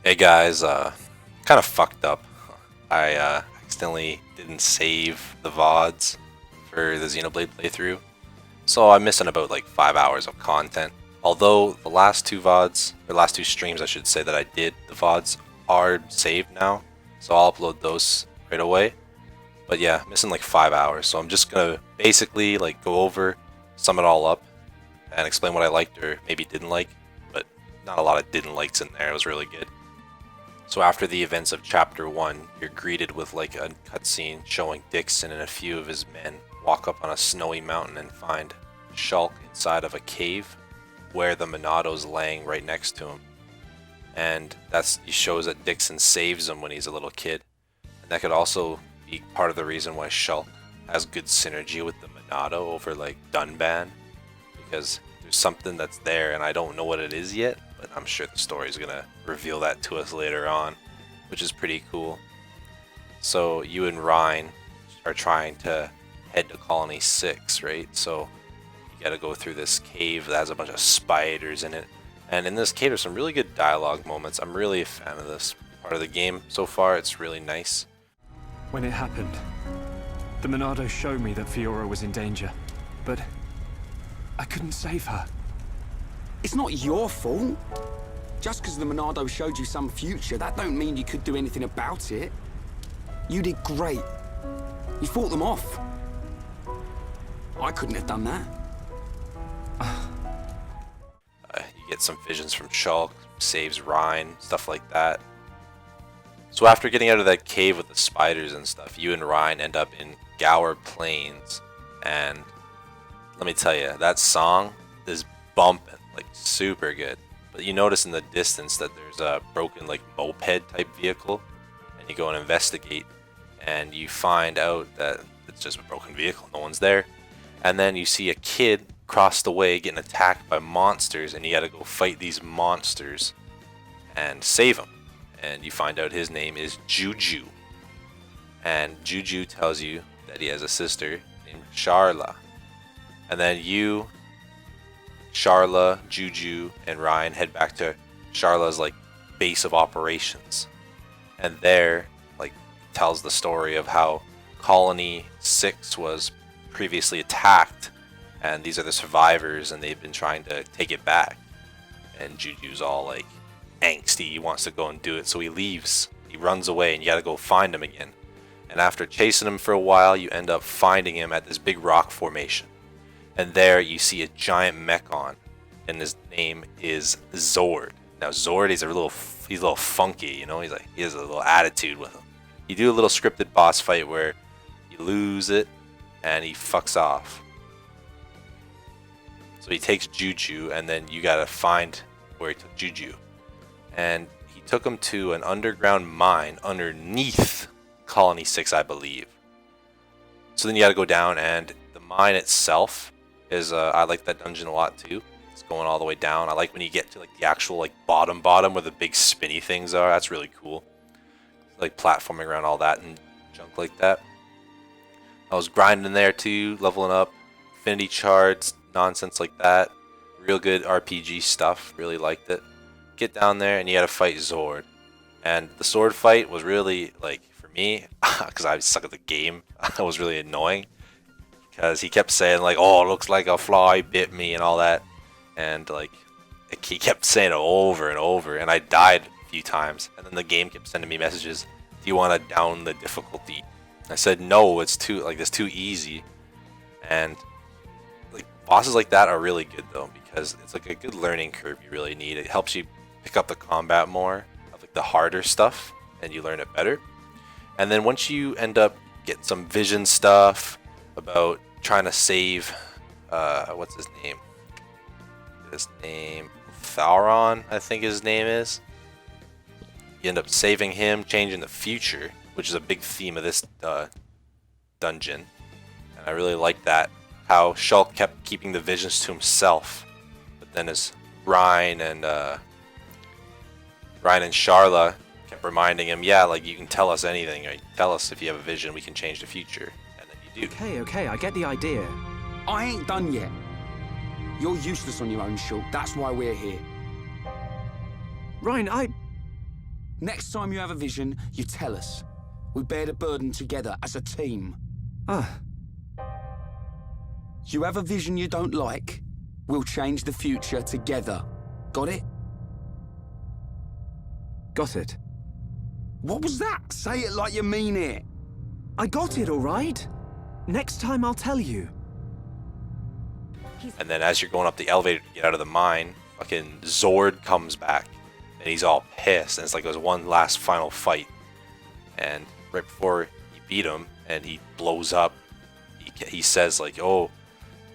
Hey guys, kind of fucked up. I accidentally didn't save the VODs for the Xenoblade playthrough, so I'm missing about like 5 hours of content. Although the last two VODs, or last two streams I should say that I did, the VODs are saved now, so I'll upload those right away. But yeah, missing like 5 hours, so I'm just gonna basically like go over, sum it all up, and explain what I liked or maybe didn't like, but not a lot of didn't likes in there. It was really good. So after the events of Chapter 1, you're greeted with like a cutscene showing Dixon and a few of his men walk up on a snowy mountain and find Shulk inside of a cave where the Monado's laying right next to him. And he shows that Dixon saves him when he's a little kid. And that could also be part of the reason why Shulk has good synergy with the Monado over like Dunban, because there's something that's there and I don't know what it is yet, but I'm sure the story's gonna reveal that to us later on, which is pretty cool. So you and Ryan are trying to head to Colony 6, right? So you gotta go through this cave that has a bunch of spiders in it. And in this cave there's some really good dialogue moments. I'm really a fan of this part of the game so far. It's really nice. When it happened, the Monado showed me that Fiora was in danger, but I couldn't save her. It's not your fault. Just because the Monado showed you some future, that don't mean you could do anything about it. You did great. You fought them off. I couldn't have done that. You get some visions from Shulk, saves Ryan, stuff like that. So after getting out of that cave with the spiders and stuff, you and Ryan end up in Gower Plains, and let me tell you, that song is bumping, like super good. But you notice in the distance that there's a broken like moped type vehicle, and you go and investigate, and you find out that it's just a broken vehicle, no one's there. And then you see a kid cross the way getting attacked by monsters, and you gotta go fight these monsters and save him. And you find out his name is Juju. And Juju tells you that he has a sister named Sharla. And then you, Sharla, Juju, and Ryan head back to Sharla's like base of operations. And there, like, tells the story of how Colony 6 was previously attacked, and these are the survivors, and they've been trying to take it back. And Juju's all like angsty, he wants to go and do it, so he leaves. He runs away, and you gotta go find him again. And after chasing him for a while, you end up finding him at this big rock formation. And there you see a giant mechon, and his name is Zord. Now Zord, he's a little funky, you know. He has a little attitude with him. You do a little scripted boss fight where you lose it, and he fucks off. So he takes Juju, and then you gotta find where he took Juju. And he took him to an underground mine underneath Colony 6, I believe. So then you gotta go down, and the mine itself is, I like that dungeon a lot too. It's going all the way down. I like when you get to like the actual like bottom where the big spinny things are. That's really cool. Like platforming around all that and junk like that. I was grinding there too, leveling up, affinity charts, nonsense like that. Real good RPG stuff. Really liked it. Get down there and you gotta fight Zord. And the sword fight was really, like, for me, because I suck at the game, it was really annoying. Because he kept saying like, oh, it looks like a fly bit me and all that. And like, he kept saying it over and over, and I died a few times. And then the game kept sending me messages, do you want to down the difficulty? I said no, it's too easy. And like bosses like that are really good though, because it's like a good learning curve you really need. It helps you pick up the combat more of like the harder stuff, and you learn it better. And then once you end up getting some vision stuff about trying to save, what's his name? Thauron, I think his name is. You end up saving him, changing the future, which is a big theme of this dungeon. And I really like that, how Shulk kept keeping the visions to himself, but then as Ryan and Sharla kept reminding him, yeah, like, you can tell us anything, right? Tell us if you have a vision, we can change the future. And then you do. Okay, I get the idea. I ain't done yet. You're useless on your own, Shulk. That's why we're here. Ryan, Next time you have a vision, you tell us. We bear the burden together as a team. Ah, You have a vision you don't like, we'll change the future together. Got it? got it. What was that? Say it like you mean it. I got it, all right? Next time I'll tell you. And then as you're going up the elevator to get out of the mine, fucking Zord comes back. And he's all pissed. And it's like there's one last final fight. And right before you beat him and he blows up, he says like, oh,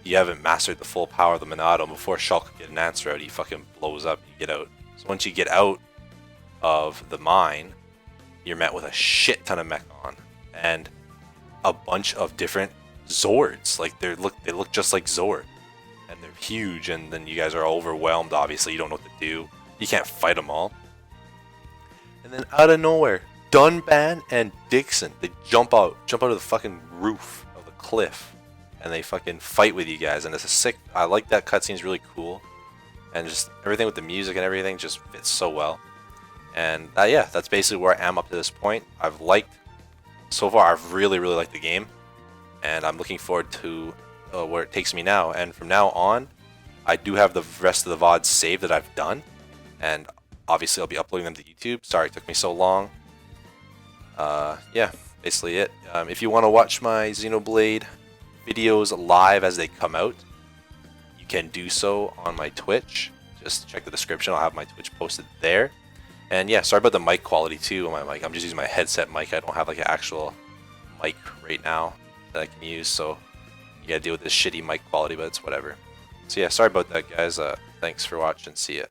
you haven't mastered the full power of the Monado. And before Shulk could get an answer out, he fucking blows up and you get out. So once you get out of the mine, you're met with a shit ton of Mechon and a bunch of different Zords. Like they look just like Zord. And they're huge, and then you guys are overwhelmed, obviously. You don't know what to do. You can't fight them all. And then out of nowhere, Dunban and Dixon, they jump out of the fucking roof of the cliff. And they fucking fight with you guys. And it's a sick, I like that cutscene, it's really cool. And just everything with the music and everything just fits so well. And yeah, that's basically where I am up to this point. So far, I've really, really liked the game. And I'm looking forward to where it takes me now. And from now on, I do have the rest of the VODs saved that I've done. And obviously I'll be uploading them to YouTube. Sorry it took me so long. Yeah, basically it. If you want to watch my Xenoblade videos live as they come out, you can do so on my Twitch. Just check the description. I'll have my Twitch posted there. And yeah, sorry about the mic quality too on my mic. I'm just using my headset mic. I don't have like an actual mic right now that I can use, so you gotta deal with this shitty mic quality, but it's whatever. So yeah, sorry about that, guys. Thanks for watching. See ya.